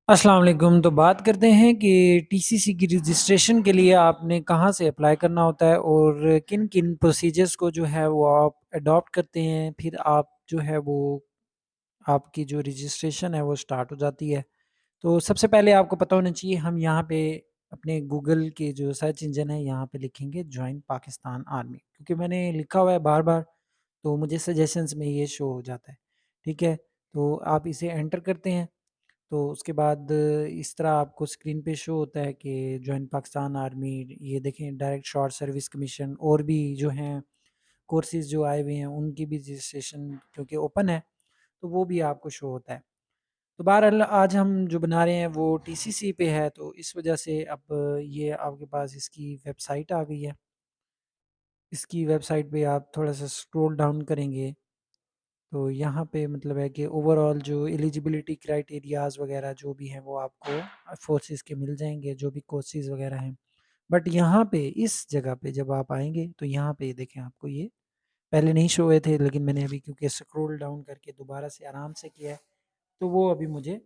अस्सलाम वालेकुम। तो बात करते हैं कि टीसीसी की रजिस्ट्रेशन के लिए आपने कहाँ से अप्लाई करना होता है और किन-किन प्रोसीजर्स को जो है वो आप अडॉप्ट करते हैं, फिर आप जो है वो आपकी जो रजिस्ट्रेशन है वो स्टार्ट हो जाती है। तो सबसे पहले आपको पता होना चाहिए हम यहाँ पे अपने गूगल के जो सर्च इंजन है यहाँ पे लिखेंगे जॉइन पाकिस्तान आर्मी क्योंकि मैंने लिखा हुआ है बार-बार तो मुझे सजेशंस में ये शो हो जाता है। ठीक है? तो आप इसे एंटर करते हैं तो उसके बाद इस तरह आपको स्क्रीन पे शो होता है कि जॉइन पाकिस्तान आर्मी ये देखें डायरेक्ट शॉर्ट सर्विस कमीशन और भी जो हैं कोर्सेज़ जो आए हुए हैं उनकी भी रजिस्ट्रेशन क्योंकि ओपन है तो वो भी आपको शो होता है। तो बहरहाल आज हम जो बना रहे हैं वो टीसीसी पे है तो इस वजह से अब ये आपके पास इसकी वेबसाइट आ गई है। इसकी वेबसाइट पे आप थोड़ा-सा स्क्रॉल डाउन करेंगे तो यहाँ पे मतलब है कि ओवरऑल जो एलिजिबिलिटी क्राइटेरियाज़ वगैरह जो भी हैं वो आपको फोर्सेस के मिल जाएँगे, जो भी कोर्सेज़ वगैरह हैं। बट यहाँ पे इस जगह पे जब आप आएँगे तो यहाँ पे देखें आपको ये पहले नहीं शो हुए थे लेकिन मैंने अभी क्योंकि स्क्रॉल डाउन करके दोबारा से आराम से किया है, तो वो अभी मुझे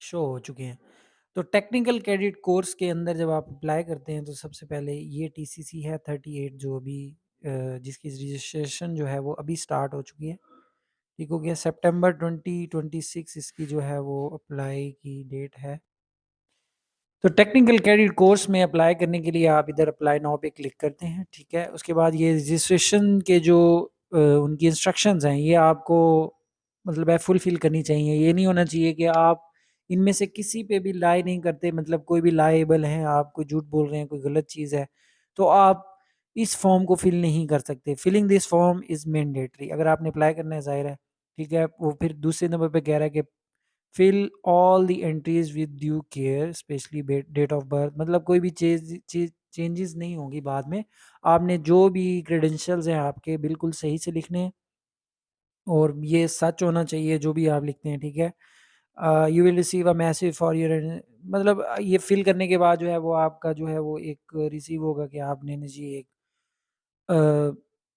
शो हो चुके हैं। तो टेक्निकल क्रेडिट कोर्स के अंदर जब आप अप्लाई करते हैं तो सबसे पहले ये टीसीसी है 38 जो अभी जिसकी रजिस्ट्रेशन जो है वो अभी स्टार्ट हो चुकी है। ठीक हो गया सितंबर 2026 इसकी जो है वो अप्लाई की डेट है। तो टेक्निकल क्रेडिट कोर्स में अप्लाई करने के लिए आप इधर अप्लाई नाउ पे क्लिक करते हैं, ठीक है? उसके बाद ये रजिस्ट्रेशन के जो उनकी इंस्ट्रक्शंस हैं ये आपको मतलब है फुलफ़िल करनी चाहिए। ये नहीं होना चाहिए कि आप इनमें से किसी पे भी लाइ नहीं करते मतलब कोई भी लाएबल हैं, आप कोई झूठ बोल रहे हैं, कोई गलत चीज़ है, तो आप इस फॉर्म को फिल नहीं कर सकते। Filling this form is mandatory अगर आपने अप्लाई करना है ज़ाहिर है, ठीक है? वो फिर दूसरे नंबर पे कह रहा है कि fill all the entries with due care specially date of birth मतलब कोई भी चीज चेंजेस नहीं होंगी बाद में आपने जो भी क्रेडेंशियल्स हैं आपके बिल्कुल सही से लिखने हैं और ये सच होना चाहिए जो भी आप लिखते हैं ठीक है you will receive a message for your मतलब ये फिल करने के बाद जो है वो आपका जो है वो एक रिसीव होगा कि आपने ना जी एक अ,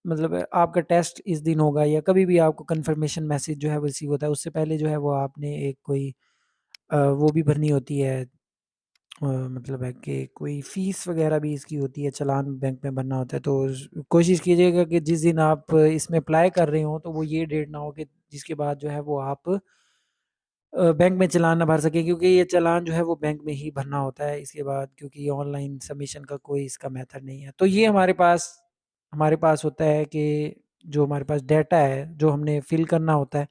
मतलब आपका टेस्ट इस दिन होगा या कभी भी आपको कंफर्मेशन मैसेज जो है वो रिसीव होता है उससे पहले जो है वो आपने एक कोई वो भी भरनी होती है मतलब है कि कोई फ़ीस वग़ैरह भी इसकी होती है, चालान बैंक में भरना होता है, तो कोशिश कीजिएगा कि जिस दिन आप इसमें अप्लाई कर रहे हों, तो वो ये डेट ना हो कि जिसके बाद जो है वो आप बैंक में चालान ना भर सकें क्योंकि ये चालान जो है वो बैंक में ही भरना होता है इसके बाद क्योंकि ऑनलाइन सबमिशन का कोई इसका मेथड नहीं है। तो ये हमारे पास होता है कि जो हमारे पास डेटा है, जो हमने फ़िल करना होता है,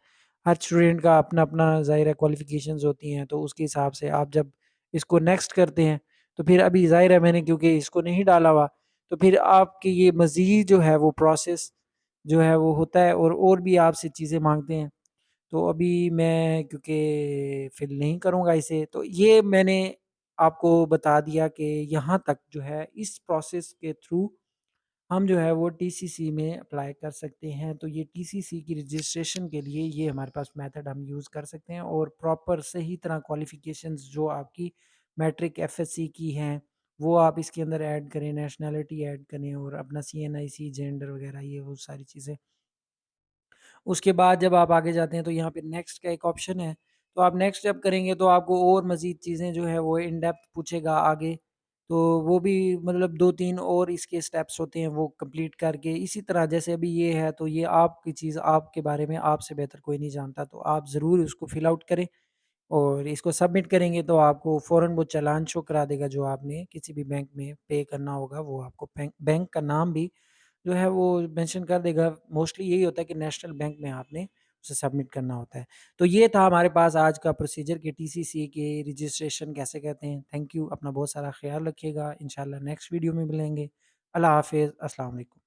हर स्टूडेंट का अपना-अपना ज़ाहिर है क्वालिफ़िकेशंस होती हैं, तो उसके हिसाब से आप जब इसको नेक्स्ट करते हैं, तो फिर अभी ज़ाहिर है मैंने क्योंकि इसको नहीं डाला हुआ, तो फिर आपकी ये मज़ीद जो है वो प्रोसेस जो है वो होता है और भी आपसे चीज़ें माँगते हैं। तो अभी मैं क्योंकि फ़िल नहीं करूँगा इसे, तो ये मैंने आपको बता दिया कि यहाँ तक जो है इस प्रोसेस के थ्रू हम जो है वो टीसीसी में अप्लाई कर सकते हैं। तो ये टीसीसी की रजिस्ट्रेशन के लिए ये हमारे पास मेथड हम यूज़ कर सकते हैं और प्रॉपर सही तरह क्वालिफ़िकेशंस जो आपकी मैट्रिक एफएससी की हैं, वो आप इसके अंदर ऐड करें, नेशनैलिटी ऐड करें और अपना सीएनआईसी, जेंडर वगैरह ये वो सारी चीज़ें उसके बाद जब आप आगे जाते हैं तो यहाँ पे नेक्स्ट का एक ऑप्शन है, तो आप नेक्स्ट जब करेंगे तो आपको और मज़ीद चीज़ें जो है वो इन डेप्थ पूछेगा आगे, तो वो भी मतलब 2-3 और इसके स्टेप्स होते हैं वो कंप्लीट करके इसी तरह जैसे अभी ये है तो ये आपकी चीज़ आपके बारे में आपसे बेहतर कोई नहीं जानता, तो आप ज़रूर उसको फिल आउट करें और इसको सबमिट करेंगे तो आपको फ़ौरन वो चालान शो करा देगा जो आपने किसी भी बैंक में पे करना होगा, वो आपको बैंक बैंक का नाम भी जो है वो मेंशन कर देगा। मोस्टली यही होता है कि नेशनल बैंक में आपने उसे सबमिट करना होता है। तो ये था हमारे पास आज का प्रोसीजर कि टीसीसी के रजिस्ट्रेशन कैसे कहते हैं। थैंक यू, अपना बहुत सारा ख़्याल रखिएगा। इंशाल्लाह नेक्स्ट वीडियो में मिलेंगे। अल्लाह हाफ़िज़, अस्सलाम वालेकुम।